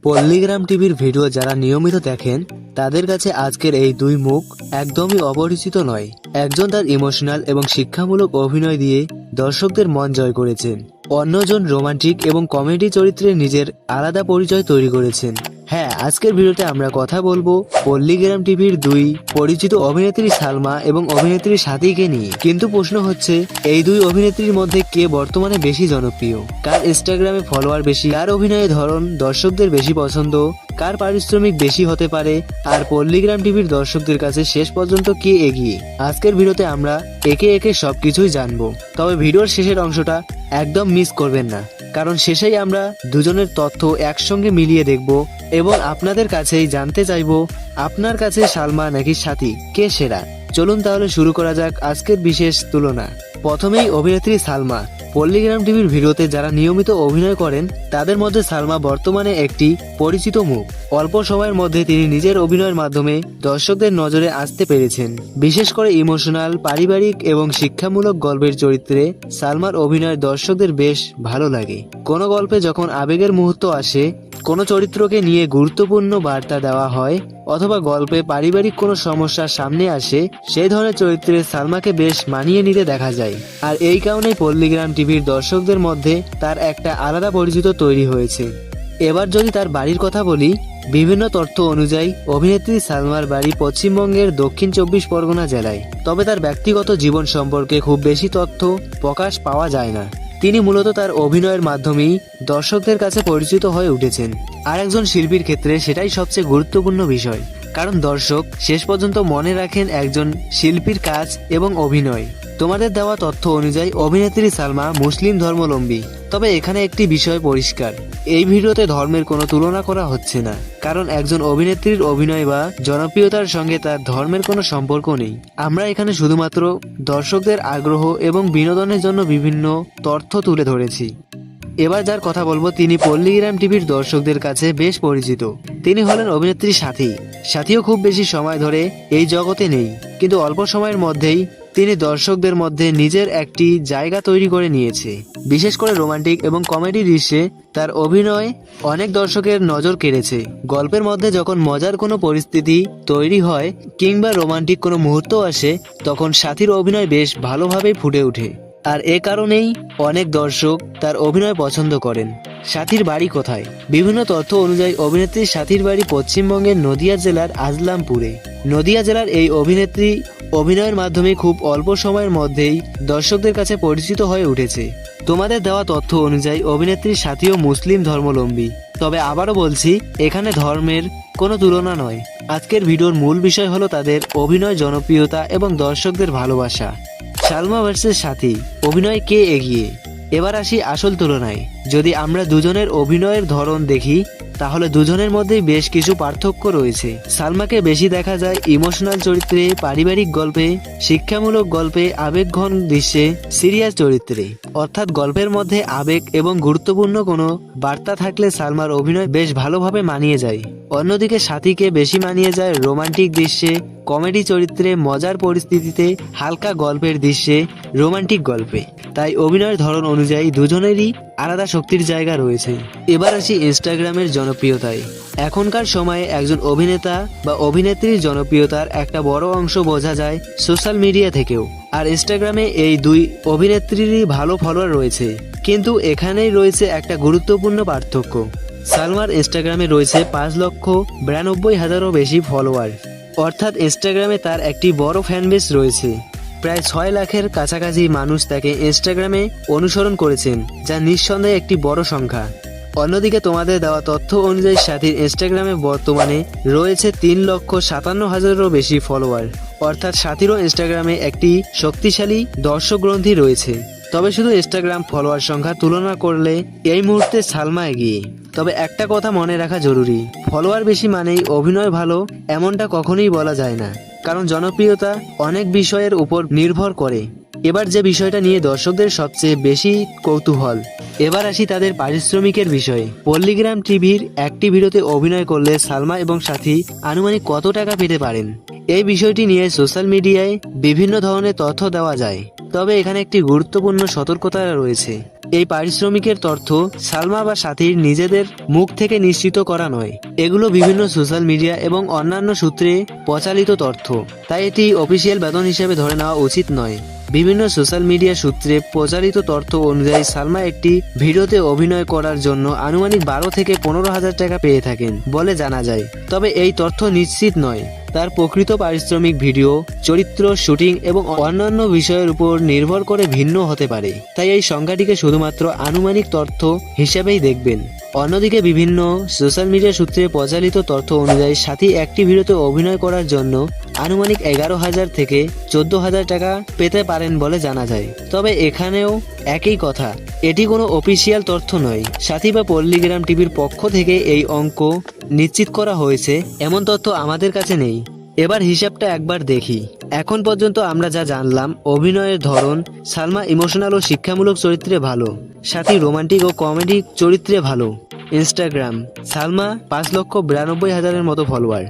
পল্লীগ্রাম টিভির ভিডিও যারা নিয়মিত দেখেন তাদের কাছে আজকের এই দুই মুখ একদমই অপরিচিত নয়। একজন তার ইমোশনাল এবং শিক্ষামূলক অভিনয় দিয়ে দর্শকদের মন জয় করেছেন, অন্যজন রোমান্টিক এবং কমেডি চরিত্রে নিজের আলাদা পরিচয় তৈরি করেছেন। হ্যাঁ, আজকের ভিডিওতে আমরা কথা বলবো পল্লীগ্রাম টিভির দুই পরিচিত অভিনেত্রী সালমা এবং অভিনেত্রী সাথীকে নিয়ে। কিন্তু প্রশ্ন হচ্ছে, এই দুই অভিনেত্রীর মধ্যে কে বর্তমানে বেশি জনপ্রিয়, কার ইনস্টাগ্রামে ফলোয়ার বেশি, কার অভিনয়ের ধরন দর্শকদের বেশি পছন্দ, কার পারিশ্রমিক বেশি হতে পারে, আর পল্লীগ্রাম টিভির দর্শকদের কাছে শেষ পর্যন্ত কে এগিয়ে। আজকের ভিডিওতে আমরা একে একে সবকিছুই জানবো। তবে ভিডিওর শেষের অংশটা একদম মিস করবেন না, কারণ শেষেই আমরা দুজনের তথ্য একসঙ্গে মিলিয়ে দেখব এবং আপনাদের কাছেই জানতে চাইবো আপনার কাছে সালমা নাকি সাথী কে সেরা। চলুন তাহলে শুরু করা যাক আজকের বিশেষ তুলনা। প্রথমেই অভিনেত্রী সালমা। পল্লীগ্রাম টিভির ভিডিওতে যারা নিয়মিত অভিনয় করেন তাদের মধ্যে সালমা বর্তমানে একটি পরিচিত মুখ। অল্প সময়ের মধ্যে তিনি নিজের অভিনয়ের মাধ্যমে দর্শকদের নজরে আসতে পেরেছেন। বিশেষ করে ইমোশনাল, পারিবারিক এবং শিক্ষামূলক গল্পের চরিত্রে সালমার অভিনয় দর্শকদের বেশ ভালো লাগে। কোনো গল্পে যখন আবেগের মুহূর্ত আসে, কোনো চরিত্রকে নিয়ে গুরুত্বপূর্ণ বার্তা দেওয়া হয়, অথবা গল্পে পারিবারিক কোনো সমস্যা সামনে আসে, সেই ধরনের চরিত্রে সালমাকে বেশ মানিয়ে নিতে দেখা যায়। আর এই কারণেই পল্লীগ্রাম টিভির দর্শকদের মধ্যে তার একটা আলাদা পরিচিত তৈরি হয়েছে। এবার যদি তার বাড়ির কথা বলি, বিভিন্ন তথ্য অনুযায়ী অভিনেত্রী সালমার বাড়ি পশ্চিমবঙ্গের দক্ষিণ 24 পরগনা জেলায়। তবে তার ব্যক্তিগত জীবন সম্পর্কে খুব বেশি তথ্য প্রকাশ পাওয়া যায় না। তিনি মূলত তার অভিনয়ের মাধ্যমেই দর্শকদের কাছে পরিচিত হয়ে উঠেছেন। আর একজন শিল্পীর ক্ষেত্রে সেটাই সবচেয়ে গুরুত্বপূর্ণ বিষয়, কারণ দর্শক শেষ পর্যন্ত মনে রাখেন একজন শিল্পীর কাজ এবং অভিনয়। তোমাদের দেওয়া তথ্য অনুযায়ী অভিনেত্রী সালমা মুসলিম ধর্মাবলম্বী। তবে এখানে একটি বিষয় পরিষ্কার, এই ভিডিওতে ধর্মের কোনো তুলনা করা হচ্ছে না, কারণ একজন অভিনেত্রীর অভিনয় বা জনপ্রিয়তার সঙ্গে তার ধর্মের কোনো সম্পর্ক নেই। আমরা এখানে শুধুমাত্র দর্শকদের আগ্রহ এবং বিনোদনের জন্য বিভিন্ন তথ্য তুলে ধরেছি। এবার যার কথা বলবো তিনি পল্লীগ্রাম টিভির দর্শকদের কাছে বেশ পরিচিত। তিনি হলেন অভিনেত্রী সাথী। সাথীও খুব বেশি সময় ধরে এই জগতে নেই, কিন্তু অল্প সময়ের মধ্যেই তিনি দর্শকদের মধ্যে নিজের একটি জায়গা তৈরি করে নিয়েছে। বিশেষ করে রোমান্টিক এবং কমেডি দৃশ্যে তার অভিনয় অনেক দর্শকের নজর কেড়েছে। গল্পের মধ্যে যখন মজার কোনো পরিস্থিতি তৈরি হয় কিংবা রোমান্টিক কোনো মুহূর্ত আসে, তখন সাথীর অভিনয় বেশ ভালোভাবে ফুটে ওঠে। আর এ কারণেই অনেক দর্শক তার অভিনয় পছন্দ করেন। সাথীর বাড়ি কোথায়? বিভিন্ন তথ্য অনুযায়ী অভিনেত্রী সাথীর বাড়ি পশ্চিমবঙ্গের নদিয়া জেলার আজলামপুরে। নদিয়া জেলার এই অভিনেত্রী অভিনয়ের মাধ্যমে খুব অল্প সময়ের মধ্যেই দর্শকদের কাছে পরিচিত হয়ে উঠেছে। তোমাদের দেওয়া তথ্য অনুযায়ী অভিনেত্রী সাথীও মুসলিম ধর্মাবলম্বী। তবে আবারও বলছি, এখানে ধর্মের কোনো তুলনা নয়। আজকের ভিডিওর মূল বিষয় হলো তাদের অভিনয়, জনপ্রিয়তা এবং দর্শকদের ভালোবাসা। সালমা ভার্সেস সাথী, অভিনয় কে এগিয়ে? এবার আসি আসল তুলনায়। যদি আমরা দুজনের অভিনয়ের ধরন দেখি, তাহলে দুজনের মধ্যেই বেশ কিছু পার্থক্য রয়েছে। সালমাকে বেশি দেখা যায় ইমোশনাল চরিত্রে, পারিবারিক গল্পে, শিক্ষামূলক গল্পে, আবেগঘন দৃশ্যে, সিরিয়াস চরিত্রে। অর্থাৎ গল্পের মধ্যে আবেগ এবং গুরুত্বপূর্ণ কোনো বার্তা থাকলে সালমার অভিনয় বেশ ভালোভাবে মানিয়ে যায়। অন্যদিকে সাথীকে বেশি মানিয়ে যায় রোমান্টিক দৃশ্যে, কমেডি চরিত্রে, মজার পরিস্থিতিতে, হালকা গল্পের দৃশ্যে, রোমান্টিক গল্পে। তাই অভিনয়ের ধরন অনুযায়ী দুজনেরই আলাদা শক্তির জায়গা রয়েছে। এবার আসি ইনস্টাগ্রামের জনপ্রিয়তায়। এখনকার সময়ে একজন অভিনেতা বা অভিনেত্রীর জনপ্রিয়তার একটা বড় অংশ বোঝা যায় সোশ্যাল মিডিয়া থেকেও। আর ইনস্টাগ্রামে এই দুই অভিনেত্রীরই ভালো ফলোয়ার রয়েছে। কিন্তু এখানেই রয়েছে একটা গুরুত্বপূর্ণ পার্থক্য। সালমার ইনস্টাগ্রামে রয়েছে 5,92,000-এরও বেশি ফলোয়ার। অর্থাৎ ইনস্টাগ্রামে তার একটি বড় ফ্যানবেস রয়েছে। প্রায় 6 লাখের কাছাকাছি মানুষ তাকে ইনস্টাগ্রামে অনুসরণ করেছেন, যা নিঃসন্দেহে একটি বড় সংখ্যা। অন্যদিকে তোমাদের দেওয়া তথ্য অনুযায়ী সাথীর ইনস্টাগ্রামে বর্তমানে রয়েছে 3,57,000-এরও বেশি ফলোয়ার। অর্থাৎ সাথীরও ইনস্টাগ্রামে একটি শক্তিশালী দর্শক গ্রন্থি রয়েছে। তবে শুধু ইনস্টাগ্রাম ফলোয়ার সংখ্যা তুলনা করলে এই মুহূর্তে সালমা এগিয়ে। তবে একটা কথা মনে রাখা জরুরি, ফলোয়ার বেশি মানেই অভিনয় ভালো এমনটা কখনোই বলা যায় না, কারণ জনপ্রিয়তা অনেক বিষয়ের উপর নির্ভর করে। এবার যে বিষয়টা নিয়ে দর্শকদের সবচেয়ে বেশি কৌতূহল, এবার আসি তাদের পারিশ্রমিকের বিষয়ে। পল্লীগ্রাম টিভির একটি ভিডিওতে অভিনয় করলে সালমা এবং সাথী আনুমানিক কত টাকা পেতে পারেন? এই বিষয়টি নিয়ে সোশ্যাল মিডিয়ায় বিভিন্ন ধরনের তথ্য দেওয়া যায়। তবে এখানে একটি গুরুত্বপূর্ণ সতর্কতা রয়েছে। এই পারিশ্রমিকের তথ্য সালমা বা সাথীর নিজেদের মুখ থেকে নিশ্চিত করা নয়। এগুলো বিভিন্ন সোশ্যাল মিডিয়া এবং অন্যান্য সূত্রে প্রচালিত তথ্য, তাই এটি অফিসিয়াল বেতন হিসেবে ধরে নেওয়া উচিত নয়। বিভিন্ন সোশ্যাল মিডিয়া সূত্রে প্রচারিত তথ্য অনুযায়ী সালমা একটি ভিডিওতে অভিনয় করার জন্য আনুমানিক 12 থেকে 15,000 টাকা পেয়ে থাকেন বলে জানা যায়। তবে এই তথ্য নিশ্চিত নয়। তার প্রকৃত পারিশ্রমিক ভিডিও, চরিত্র, শুটিং এবং অন্যান্য বিষয়ের উপর নির্ভর করে ভিন্ন হতে পারে, তাই এই সংখ্যাটিকে শুধুমাত্র আনুমানিক তথ্য হিসেবেই দেখবেন। অন্যদিকে বিভিন্ন সোশ্যাল মিডিয়া সূত্রে প্রচালিত তথ্য অনুযায়ী সাথী একটি ভিডিওতে অভিনয় করার জন্য আনুমানিক 11,000 থেকে 14,000 টাকা পেতে পারেন বলে জানা যায়। তবে এখানেও একই কথা, এটি কোনো অফিসিয়াল তথ্য নয়। সাথী বা পল্লীগ্রাম টিভির পক্ষ থেকে এই অঙ্ক নিশ্চিত করা হয়েছে এমন তথ্য আমাদের কাছে নেই। এবার হিসাবটা একবার দেখি। এখন পর্যন্ত আমরা যা জানলাম, অভিনয়ের ধরন, সালমা ইমোশনাল ও শিক্ষামূলক চরিত্রে ভালো, সাথী রোমান্টিক ও কমেডি চরিত্রে ভালো। ইনস্টাগ্রাম, সালমা 5,92,000-এর মতো ফলোয়ার,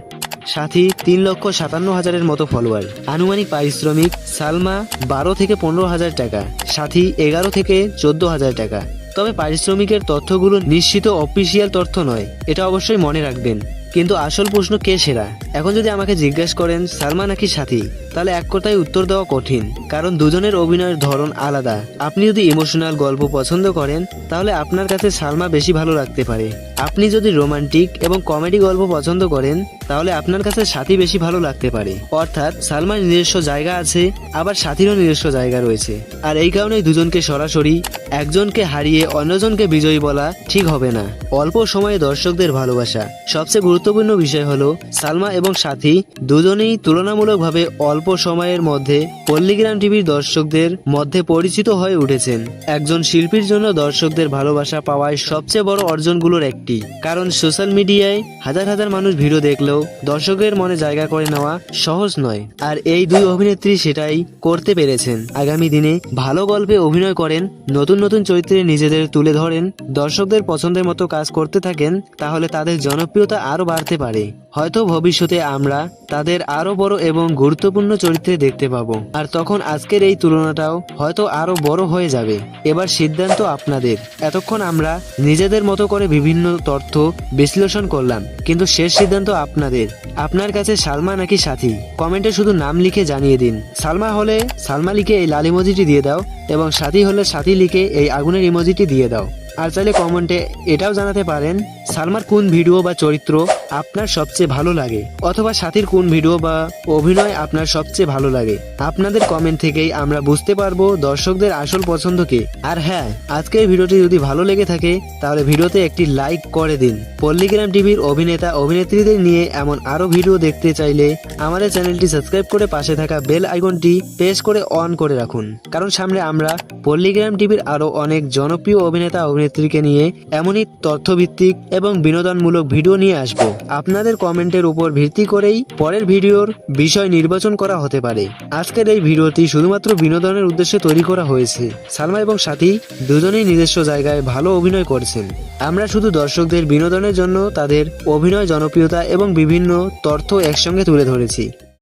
সাথী 3,57,000-এর মতো ফলোয়ার। আনুমানিক পারিশ্রমিক, সালমা 12 থেকে 15,000 টাকা, সাথী 11 থেকে 14,000 টাকা। তবে পারিশ্রমিকের তথ্যগুলো নিশ্চিত অফিসিয়াল তথ্য নয়, এটা অবশ্যই মনে রাখবেন। কিন্তু আসল প্রশ্ন, কে সেরা? এখন যদি আমাকে জিজ্ঞেস করেন সালমা নাকি সাথী, তাহলে এক কথায় উত্তর দেওয়া কঠিন, কারণ দুজনের অভিনয়ের ধরন আলাদা। আপনি যদি ইমোশনাল গল্প পছন্দ করেন তাহলে আপনার কাছে সালমা বেশি ভালো লাগতে পারে। আপনি যদি রোমান্টিক এবং কমেডি গল্প পছন্দ করেন তাহলে আপনার কাছে সাথী বেশি ভালো লাগতে পারে। অর্থাৎ সালমার নিজস্ব জায়গা আছে, আবার সাথীরও নিজস্ব জায়গা রয়েছে। আর এই কারণেই দুজনকে সরাসরি একজনকে হারিয়ে অন্যজনকে বিজয়ী বলা ঠিক হবে না। অল্প সময়ে দর্শকদের ভালোবাসা। সবচেয়ে গুরুত্বপূর্ণ বিষয় হলো সালমা এবং সাথী দুজনেই তুলনামূলকভাবে অল্প সময়ের মধ্যে পল্লীগ্রাম টিভির দর্শকদের মধ্যে পরিচিত হয়ে উঠেছেন। একজন শিল্পীর জন্য দর্শকদের ভালোবাসা পাওয়ায় সবচেয়ে বড় অর্জনগুলোর একটি, কারণ সোশ্যাল মিডিয়ায় হাজার হাজার মানুষ ভিডিও দেখলেও দর্শকের মনে জায়গা করে নেওয়া সহজ নয়। আর এই দুই অভিনেত্রী সেটাই করতে পেরেছেন। আগামী দিনে ভালো গল্পে অভিনয় করেন, নতুন নতুন চরিত্রে নিজেদের তুলে ধরেন, দর্শকদের পছন্দের মতো কাজ করতে থাকেন, তাহলে তাদের জনপ্রিয়তা আরো বাড়তে পারে। হয়তো ভবিষ্যতে আমরা তাদের আরো বড় এবং গুরুত্বপূর্ণ চরিত্রে দেখতে পাবো। আর তখন আজকের এই তুলনাটাও হয়তো আরো বড় হয়ে যাবে। এবার সিদ্ধান্ত আপনাদের। এতক্ষণ আমরা নিজেদের মতো করে বিভিন্ন তথ্য বিশ্লেষণ করলাম, কিন্তু শেষ সিদ্ধান্ত আপনাদের। আপনার কাছে সালমা নাকি সাথী? কমেন্টে শুধু নাম লিখে জানিয়ে দিন। সালমা হলে সালমা লিখে এই লাল ইমোজিটি দিয়ে দাও, এবং সাথী হলে সাথী লিখে এই আগুনের ইমোজিটি দিয়ে দাও। আর চাইলে কমেন্টে এটাও জানাতে পারেন সালমার কোন ভিডিও বা চরিত্র আপনার সবচেয়ে ভালো লাগে, অথবা সাথীর কোন ভিডিও বা অভিনয় আপনার সবচেয়ে ভালো লাগে। আপনাদের কমেন্ট থেকেই আমরা বুঝতে পারবো দর্শকদের আসল পছন্দ কি। আর হ্যাঁ, আজকের ভিডিওটি যদি ভালো লেগে থাকে তাহলে ভিডিওতে একটি লাইক করে দিন। পল্লীগ্রাম টিভির অভিনেতা অভিনেত্রীদের নিয়ে এমন আরো ভিডিও দেখতে চাইলে আমাদের চ্যানেলটি সাবস্ক্রাইব করে পাশে থাকা বেল আইকনটি প্রেস করে অন করে রাখুন, কারণ সামনে আমরা পল্লীগ্রাম টিভির আরো অনেক জনপ্রিয় অভিনেতা অভিনেত্রীকে নিয়ে এমনই তথ্যভিত্তিক এবং বিনোদনমূলক ভিডিও নিয়ে আসব। আপনাদের কমেন্টের উপর ভিত্তি করেই পরের ভিডিওর বিষয় নির্বাচন করা হতে পারে। আজকের এই ভিডিওটি শুধুমাত্র বিনোদনের উদ্দেশ্যে তৈরি করা হয়েছে। সালমা এবং সাথী দুজনেই নিজস্ব জায়গায় ভালো অভিনয় করেছেন। আমরা শুধু দর্শকদের বিনোদনের জন্য তাদের অভিনয়, জনপ্রিয়তা এবং বিভিন্ন তথ্য একসঙ্গে তুলে ধরেছি।